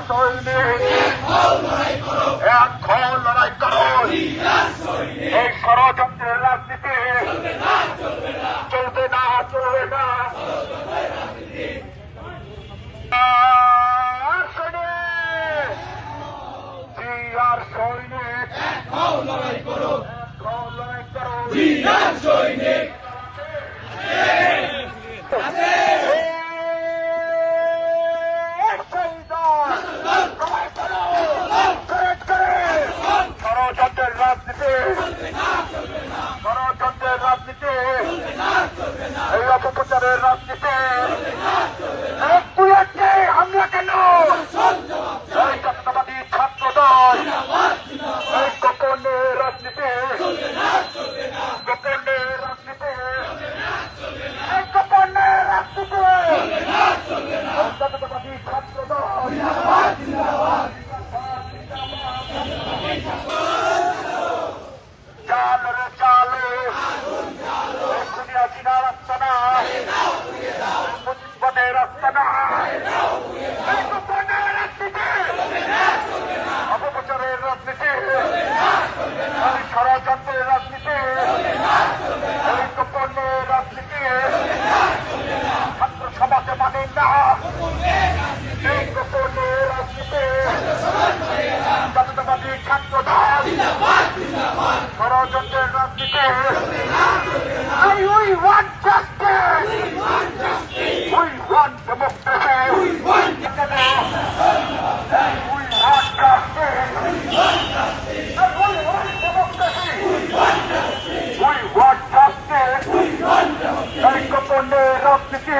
সৈনিক এক হও লড়াই করো। এই ষড়যন্ত্রের রাজনীতি চলবে না, চলবে না। সৈনিক লড়াই করো, লড়াই করো। সৈনিক ষড়যন্ত্রের রাজনীতি, ষড়যন্ত্রের রাজনীতি, এই অপপ্রচারের রাজনীতি, কুয়েতে হামলা কেন? এই জাতীয়তাবাদী ছাত্র দল এই গোপনের রাজনীতি, গোপনের রাজনীতি, এই গোপনের রাজনীতি, জাতীয়তাবাদী ছাত্র দল চালে চালে খুনিয়া রাস্তা না, মুজিবদের রাস্তা না, অপপ্রচারের রাজনীতি, ষড়যন্ত্রের রাজনীতি, গোপনের রাজনীতি ছাত্র সমাজে মানে না। এই গোপনের রাজনীতি জাতীয়তাবাদী ছাত্র দল ষড়যন্ত্রের রাজনীতি। We want justice. We want democracy. We want justice. We want democracy. We want justice. এই গোপনের রাজনীতি